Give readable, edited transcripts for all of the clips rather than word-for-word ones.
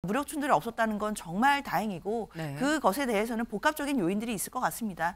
무력 충돌이 없었다는 건 정말 다행이고 네. 그것에 대해서는 복합적인 요인들이 있을 것 같습니다.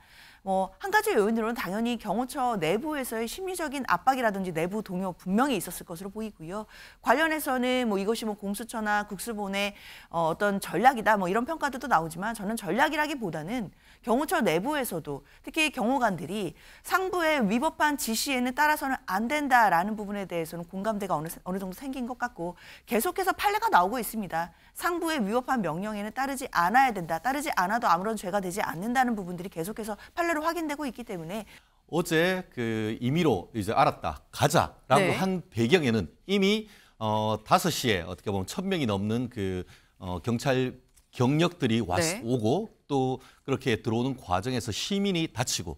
한 가지 요인으로는 당연히 경호처 내부에서의 심리적인 압박이라든지 내부 동요 분명히 있었을 것으로 보이고요. 관련해서는 이것이 공수처나 국수본의 어떤 전략이다 이런 평가들도 나오지만 저는 전략이라기보다는 경호처 내부에서도 특히 경호관들이 상부의 위법한 지시에는 따라서는 안 된다라는 부분에 대해서는 공감대가 어느 정도 생긴 것 같고 계속해서 판례가 나오고 있습니다. 상부의 위법한 명령에는 따르지 않아야 된다. 따르지 않아도 아무런 죄가 되지 않는다는 부분들이 계속해서 판례로 확인되고 있기 때문에 어제 그 임의로 이제 알았다. 가자라고 네. 한 배경에는 이미 5시에 어떻게 보면 1,000명이 넘는 그 경찰 경력들이 네. 오고 또 그렇게 들어오는 과정에서 시민이 다치고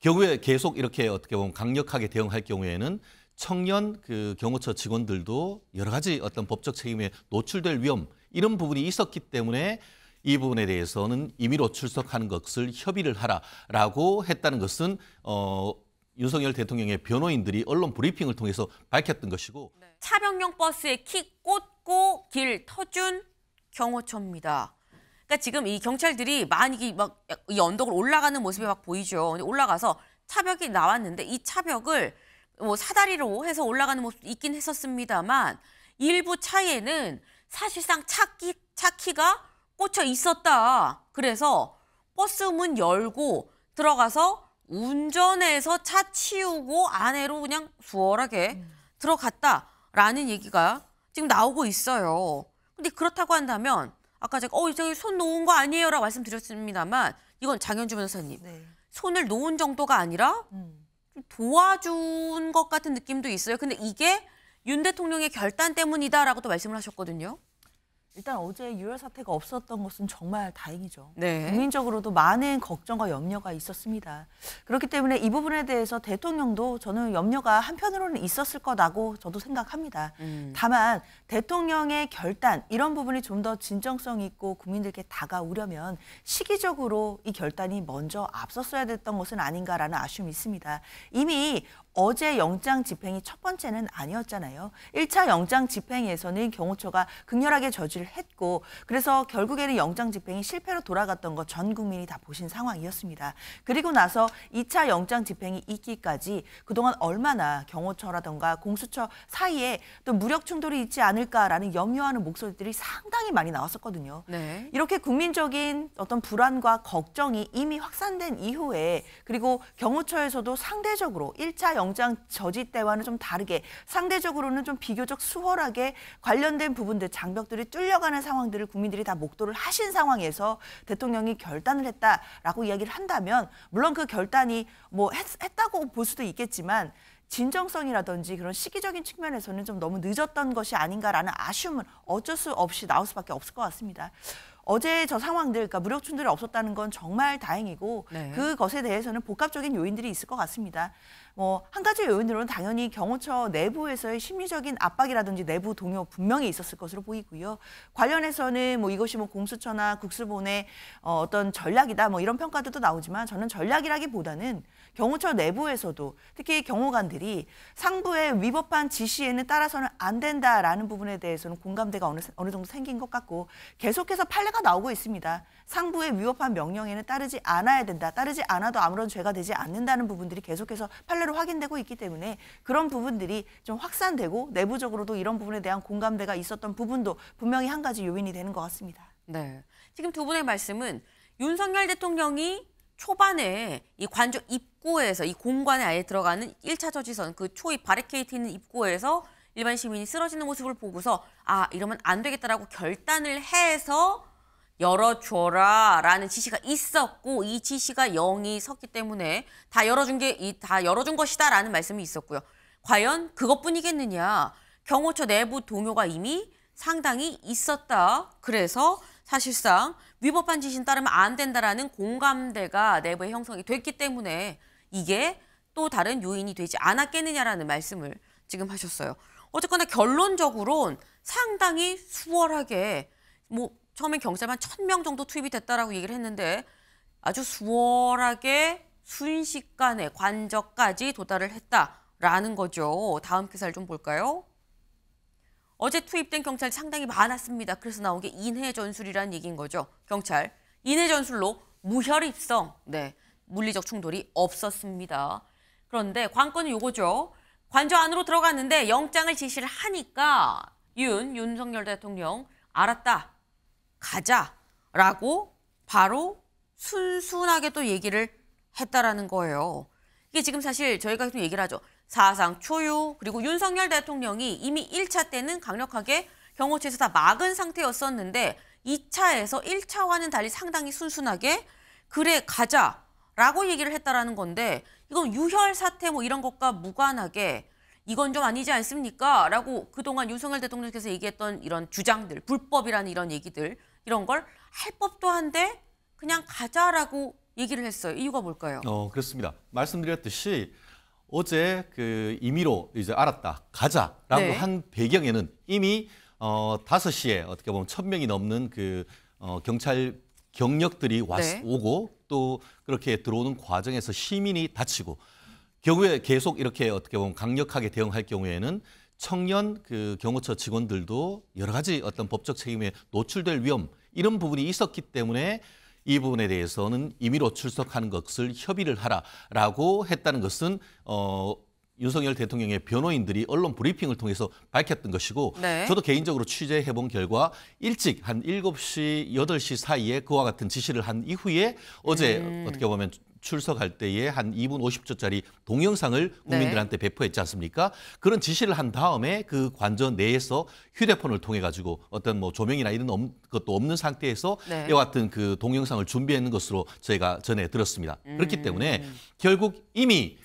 경우에 계속 이렇게 어떻게 보면 강력하게 대응할 경우에는 청년 그 경호처 직원들도 여러 가지 어떤 법적 책임에 노출될 위험 이런 부분이 있었기 때문에 이 부분에 대해서는 임의로 출석하는 것을 협의를 하라라고 했다는 것은 윤석열 대통령의 변호인들이 언론 브리핑을 통해서 밝혔던 것이고 차병용 버스에 키 꽂고 길 터준 경호처입니다. 그러니까 지금 이 경찰들이 많이 막 이 언덕을 올라가는 모습이 막 보이죠. 근데 올라가서 차벽이 나왔는데 이 차벽을 사다리로 해서 올라가는 모습도 있긴 했었습니다만 일부 차에는 사실상 차키가 꽂혀 있었다. 그래서 버스 문 열고 들어가서 운전해서 차 치우고 안으로 그냥 수월하게 들어갔다라는 얘기가 지금 나오고 있어요. 근데 그렇다고 한다면 아까 제가 저기 손 놓은 거 아니에요라고 말씀드렸습니다만 이건 장현주 변호사님 네. 손을 놓은 정도가 아니라 도와준 것 같은 느낌도 있어요. 근데 이게 윤 대통령의 결단 때문이다라고 또 말씀을 하셨거든요. 일단 어제 유혈 사태가 없었던 것은 정말 다행이죠. 네. 국민적으로도 많은 걱정과 염려가 있었습니다. 그렇기 때문에 이 부분에 대해서 대통령도 저는 염려가 한편으로는 있었을 거라고 저도 생각합니다. 다만 대통령의 결단 이런 부분이 좀 더 진정성 있고 국민들께 다가오려면 시기적으로 이 결단이 먼저 앞섰어야 됐던 것은 아닌가라는 아쉬움이 있습니다. 이미 어제 영장 집행이 첫 번째는 아니었잖아요. 1차 영장 집행에서는 경호처가 극렬하게 저지를 했고 그래서 결국에는 영장 집행이 실패로 돌아갔던 거 전 국민이 다 보신 상황이었습니다. 그리고 나서 2차 영장 집행이 있기까지 그동안 얼마나 경호처라든가 공수처 사이에 또 무력 충돌이 있지 않을까라는 염려하는 목소리들이 상당히 많이 나왔었거든요. 네. 이렇게 국민적인 어떤 불안과 걱정이 이미 확산된 이후에 그리고 경호처에서도 상대적으로 1차 영장 저지 때와는 좀 다르게 상대적으로는 좀 비교적 수월하게 관련된 부분들 장벽들이 뚫려가는 상황들을 국민들이 다 목도를 하신 상황에서 대통령이 결단을 했다라고 이야기를 한다면 물론 그 결단이 했다고 볼 수도 있겠지만 진정성이라든지 그런 시기적인 측면에서는 좀 너무 늦었던 것이 아닌가라는 아쉬움은 어쩔 수 없이 나올 수밖에 없을 것 같습니다. 어제 저 상황들, 그러니까 무력 충돌이 없었다는 건 정말 다행이고 네. 그것에 대해서는 복합적인 요인들이 있을 것 같습니다. 한 가지 요인으로는 당연히 경호처 내부에서의 심리적인 압박이라든지 내부 동요 분명히 있었을 것으로 보이고요. 관련해서는 이것이 공수처나 국수본의 어떤 전략이다 이런 평가들도 나오지만 저는 전략이라기보다는 경호처 내부에서도 특히 경호관들이 상부의 위법한 지시에는 따라서는 안 된다라는 부분에 대해서는 공감대가 어느 정도 생긴 것 같고 계속해서 판례가 나오고 있습니다. 상부의 위법한 명령에는 따르지 않아야 된다. 따르지 않아도 아무런 죄가 되지 않는다는 부분들이 계속해서 판례로 확인되고 있기 때문에 그런 부분들이 좀 확산되고 내부적으로도 이런 부분에 대한 공감대가 있었던 부분도 분명히 한 가지 요인이 되는 것 같습니다. 네. 지금 두 분의 말씀은 윤석열 대통령이 초반에 이 관저 입구에서 이 공관에 아예 들어가는 1차 저지선 그 초입 바리케이트 있는 입구에서 일반 시민이 쓰러지는 모습을 보고서 이러면 안 되겠다라고 결단을 해서 열어줘라 라는 지시가 있었고 이 지시가 0이 섰기 때문에 다 열어준 것이다 라는 말씀이 있었고요. 과연 그것뿐이겠느냐. 경호처 내부 동요가 이미 상당히 있었다. 그래서 사실상 위법한 지시는 따르면 안 된다라는 공감대가 내부에 형성이 됐기 때문에 이게 또 다른 요인이 되지 않았겠느냐라는 말씀을 지금 하셨어요. 어쨌거나 결론적으로는 상당히 수월하게 처음엔 경찰만 1,000명 정도 투입이 됐다라고 얘기를 했는데 아주 수월하게 순식간에 관저까지 도달을 했다라는 거죠. 다음 기사를 좀 볼까요? 어제 투입된 경찰이 상당히 많았습니다. 그래서 나온 게 인해 전술이라는 얘기인 거죠. 경찰 인해 전술로 무혈 입성, 네, 물리적 충돌이 없었습니다. 그런데 관건은 요거죠. 관저 안으로 들어갔는데 영장을 지시를 하니까 윤석열 대통령 알았다, 가자라고 바로 순순하게 또 얘기를 했다라는 거예요. 이게 지금 사실 저희가 계속 얘기를 하죠. 사상 초유, 그리고 윤석열 대통령이 이미 1차 때는 강력하게 경호처에서 다 막은 상태였었는데 2차에서 1차와는 달리 상당히 순순하게 그래 가자라고 얘기를 했다라는 건데 이건 유혈 사태 뭐 이런 것과 무관하게 이건 좀 아니지 않습니까? 라고 그동안 윤석열 대통령께서 얘기했던 이런 주장들, 불법이라는 이런 얘기들 이런 걸 할 법도 한데 그냥 가자라고 얘기를 했어요. 이유가 뭘까요? 그렇습니다. 말씀드렸듯이 어제 그 임의로 이제 알았다, 가자라고 네. 한 배경에는 이미 5시에 어떻게 보면 1,000명이 넘는 그 경찰 경력들이 네. 오고 또 그렇게 들어오는 과정에서 시민이 다치고 경우에 계속 이렇게 어떻게 보면 강력하게 대응할 경우에는 청년 그 경호처 직원들도 여러 가지 어떤 법적 책임에 노출될 위험 이런 부분이 있었기 때문에 이 부분에 대해서는 임의로 출석하는 것을 협의를 하라라고 했다는 것은 윤석열 대통령의 변호인들이 언론 브리핑을 통해서 밝혔던 것이고 네. 저도 개인적으로 취재해본 결과 일찍 한 7시, 8시 사이에 그와 같은 지시를 한 이후에 어제 어떻게 보면 출석할 때에 한 2분 50초짜리 동영상을 국민들한테 배포했지 않습니까? 그런 지시를 한 다음에 그 관저 내에서 휴대폰을 통해 가지고 어떤 뭐 조명이나 이런 것도 없는 상태에서 네. 이와 같은 그 동영상을 준비했는 것으로 저희가 전해 들었습니다. 그렇기 때문에 결국 이미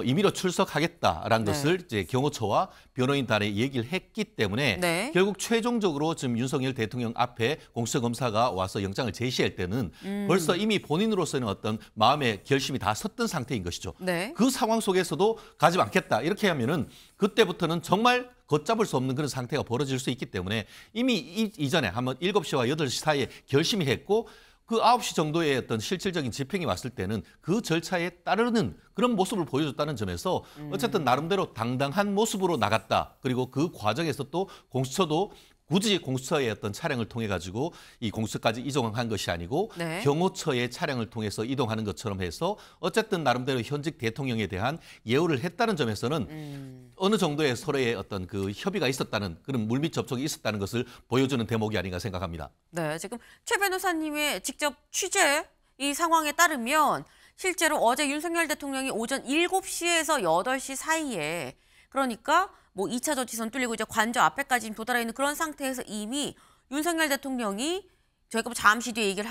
임의로 출석하겠다라는 네. 것을 이제 경호처와 변호인단에 얘기를 했기 때문에 네. 결국 최종적으로 지금 윤석열 대통령 앞에 공수처 검사가 와서 영장을 제시할 때는 벌써 이미 본인으로서는 어떤 마음의 결심이 다 섰던 상태인 것이죠. 네. 그 상황 속에서도 가지 않겠다 이렇게 하면은 그때부터는 정말 걷잡을 수 없는 그런 상태가 벌어질 수 있기 때문에 이미 이전에 한번 7시와 8시 사이에 결심이 했고 그 9시 정도의 어떤 실질적인 집행이 왔을 때는 그 절차에 따르는 그런 모습을 보여줬다는 점에서 어쨌든 나름대로 당당한 모습으로 나갔다. 그리고 그 과정에서 또 공수처도 굳이 공수처의 어떤 차량을 통해 가지고 이 공수처까지 이동한 것이 아니고 네. 경호처의 차량을 통해서 이동하는 것처럼 해서 어쨌든 나름대로 현직 대통령에 대한 예우를 했다는 점에서는 어느 정도의 서로의 어떤 그 협의가 있었다는 그런 물밑 접촉이 있었다는 것을 보여주는 대목이 아닌가 생각합니다. 네, 지금 최 변호사님의 직접 취재 이 상황에 따르면 실제로 어제 윤석열 대통령이 오전 7시에서 8시 사이에 그러니까 뭐 2차 저지선 뚫리고 이제 관저 앞에까지 도달해 있는 그런 상태에서 이미 윤석열 대통령이 저희가 뭐 잠시 뒤에 얘기를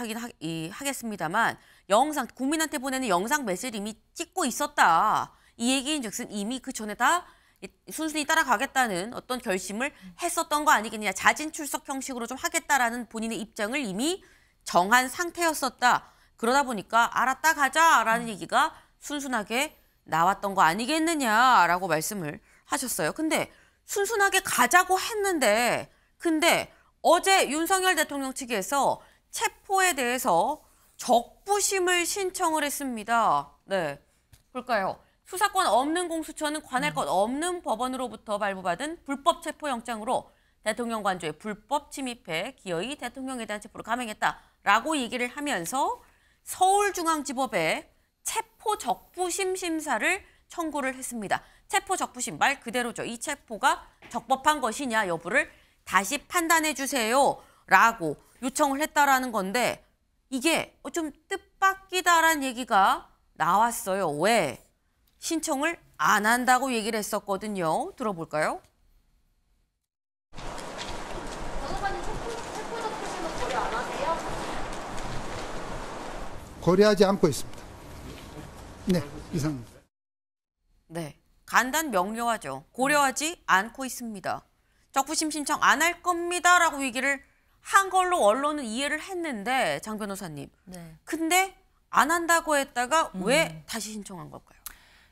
하겠습니다만 영상 국민한테 보내는 영상 메시지를 이미 찍고 있었다. 이 얘기인즉슨 이미 그 전에 다 순순히 따라가겠다는 어떤 결심을 했었던 거 아니겠느냐. 자진 출석 형식으로 좀 하겠다라는 본인의 입장을 이미 정한 상태였었다. 그러다 보니까 알았다 가자라는 얘기가 순순하게 나왔던 거 아니겠느냐라고 말씀을 하셨어요. 근데 순순하게 가자고 했는데 근데 어제 윤석열 대통령 측에서 체포에 대해서 적부심을 신청을 했습니다. 네, 볼까요? 수사권 없는 공수처는 관할 것 없는 법원으로부터 발부받은 불법 체포영장으로 대통령 관저에 불법 침입해 기어이 대통령에 대한 체포를 감행했다라고 얘기를 하면서 서울중앙지법에 체포 적부심 심사를 청구를 했습니다. 체포 적부심 말 그대로죠. 이 체포가 적법한 것이냐 여부를 다시 판단해 주세요라고 요청을 했다라는 건데 이게 좀 뜻밖이다라는 얘기가 나왔어요. 왜? 신청을 안 한다고 얘기를 했었거든요. 들어볼까요? 변호사님 체포 적부심은 고려 안 하세요? 고려하지 않고 있습니다. 네, 이상입니다. 네, 간단 명료하죠. 고려하지 않고 있습니다. 적부심 신청 안 할 겁니다라고 얘기를 한 걸로 언론은 이해를 했는데 장 변호사님. 네. 근데 안 한다고 했다가 왜 다시 신청한 걸까요?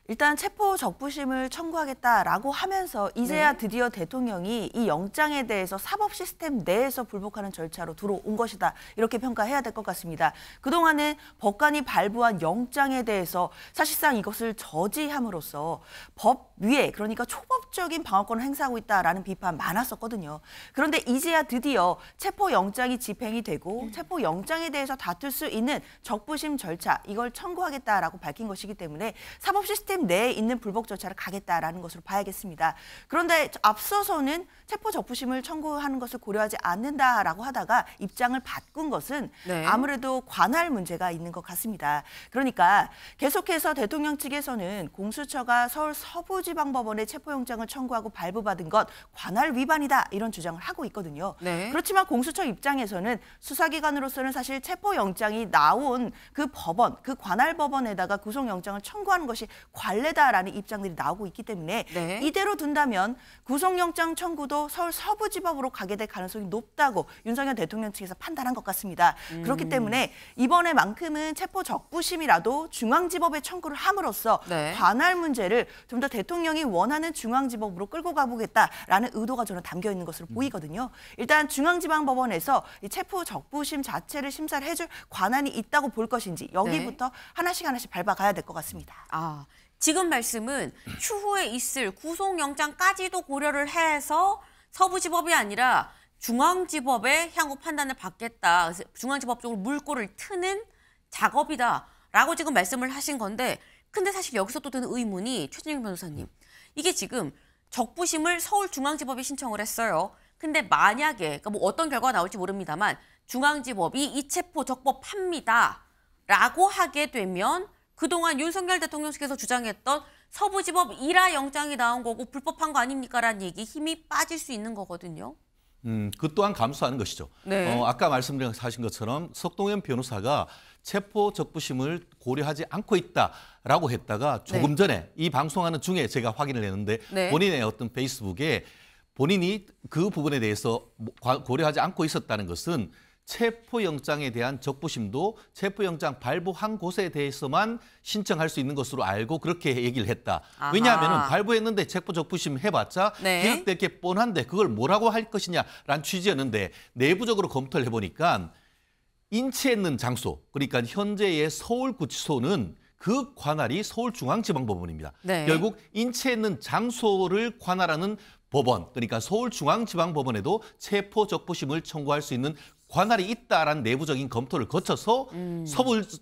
일단 체포 적부심을 청구하겠다라고 하면서 이제야 네. 드디어 대통령이 이 영장에 대해서 사법 시스템 내에서 불복하는 절차로 들어온 것이다. 이렇게 평가해야 될 것 같습니다. 그동안은 법관이 발부한 영장에 대해서 사실상 이것을 저지함으로써 법 위에 그러니까 초법적인 방어권을 행사하고 있다라는 비판 많았었거든요. 그런데 이제야 드디어 체포 영장이 집행이 되고 체포 영장에 대해서 다툴 수 있는 적부심 절차 이걸 청구하겠다라고 밝힌 것이기 때문에 사법 시스템 내에 있는 불복 절차를 가겠다라는 것으로 봐야겠습니다. 그런데 앞서서는 체포 적부심을 청구하는 것을 고려하지 않는다라고 하다가 입장을 바꾼 것은 네. 아무래도 관할 문제가 있는 것 같습니다. 그러니까 계속해서 대통령 측에서는 공수처가 서울 서부지방법원에 체포영장을 청구하고 발부받은 것 관할 위반이다 이런 주장을 하고 있거든요. 네. 그렇지만 공수처 입장에서는 수사기관으로서는 사실 체포영장이 나온 그 법원, 그 관할 법원에다가 구속영장을 청구하는 것이 관례다라는 입장들이 나오고 있기 때문에 네. 이대로 둔다면 구속영장 청구도 서울 서부지법으로 가게 될 가능성이 높다고 윤석열 대통령 측에서 판단한 것 같습니다. 그렇기 때문에 이번에만큼은 체포 적부심이라도 중앙지법에 청구를 함으로써 네. 관할 문제를 좀 더 대통령이 원하는 중앙지법으로 끌고 가보겠다라는 의도가 저는 담겨 있는 것으로 보이거든요. 일단 중앙지방법원에서 이 체포 적부심 자체를 심사를 해줄 관한이 있다고 볼 것인지 여기부터 하나씩 밟아가야 될 것 같습니다. 아, 지금 말씀은 추후에 있을 구속영장까지도 고려를 해서 서부지법이 아니라 중앙지법의 향후 판단을 받겠다. 중앙지법 쪽으로 물꼬를 트는 작업이다라고 지금 말씀을 하신 건데 근데 사실 여기서 또 드는 의문이 최진영 변호사님. 이게 지금 적부심을 서울중앙지법이 신청을 했어요. 근데 만약에 그러니까 뭐 어떤 결과가 나올지 모릅니다만 중앙지법이 이 체포 적법합니다라고 하게 되면 그동안 윤석열 대통령 측에서 주장했던 서부지법 1화 영장이 나온 거고 불법한 거 아닙니까라는 얘기 힘이 빠질 수 있는 거거든요. 그 또한 감수하는 것이죠. 네. 아까 말씀하신 것처럼 석동현 변호사가 체포 적부심을 고려하지 않고 있다라고 했다가 조금 전에 이 방송하는 중에 제가 확인을 했는데 네. 본인의 어떤 페이스북에 본인이 그 부분에 대해서 고려하지 않고 있었다는 것은 체포영장에 대한 적부심도 체포영장 발부한 곳에 대해서만 신청할 수 있는 것으로 알고 그렇게 얘기를 했다. 아하. 왜냐하면 발부했는데 체포 적부심 해봤자 네. 기각될 게 뻔한데 그걸 뭐라고 할 것이냐라는 취지였는데 내부적으로 검토를 해보니까 인체 있는 장소, 그러니까 현재의 서울구치소는 그 관할이 서울중앙지방법원입니다. 네. 결국 인체 있는 장소를 관할하는 법원, 그러니까 서울중앙지방법원에도 체포 적부심을 청구할 수 있는 관할이 있다라는 내부적인 검토를 거쳐서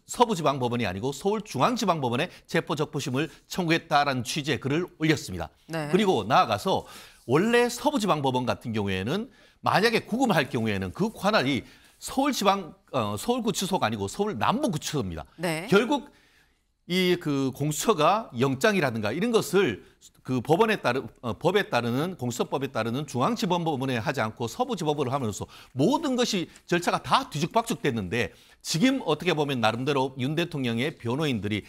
서부지방법원이 아니고 서울중앙지방법원에 체포 적부심을 청구했다라는 취지의 글을 올렸습니다. 네. 그리고 나아가서 원래 서부지방법원 같은 경우에는 만약에 구금할 경우에는 그 관할이 서울구치소가 아니고 서울 남부구치소입니다. 네. 결국 이 그 공수처가 영장이라든가 이런 것을 그 법에 따르는 공수처법에 따르는 중앙지방법원에 하지 않고 서부지법으로 하면서 모든 것이 절차가 다 뒤죽박죽됐는데 지금 어떻게 보면 나름대로 윤 대통령의 변호인들이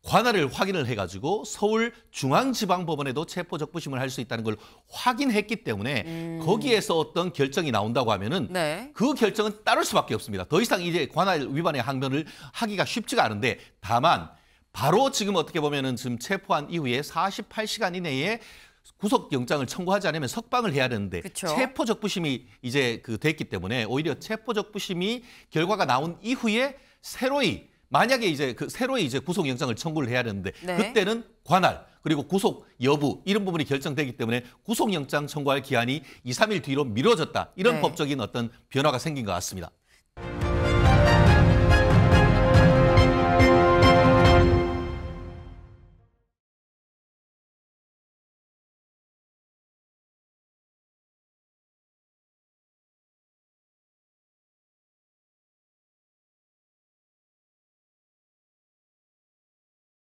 관할을 확인을 해가지고 서울중앙지방법원에도 체포적부심을 할 수 있다는 걸 확인했기 때문에 거기에서 어떤 결정이 나온다고 하면은 네. 그 결정은 따를 수밖에 없습니다. 더 이상 이제 관할 위반의 항변을 하기가 쉽지가 않은데 다만 바로 지금 어떻게 보면은 지금 체포한 이후에 48시간 이내에 구속영장을 청구하지 않으면 석방을 해야 되는데 그쵸. 체포적부심이 이제 됐기 때문에 오히려 체포적부심이 결과가 나온 이후에 새로이 만약에 이제 새로이 이제 구속영장을 청구를 해야 되는데 네. 그때는 관할 그리고 구속 여부 이런 부분이 결정되기 때문에 구속영장 청구할 기한이 2, 3일 뒤로 미뤄졌다. 이런 네. 법적인 어떤 변화가 생긴 것 같습니다.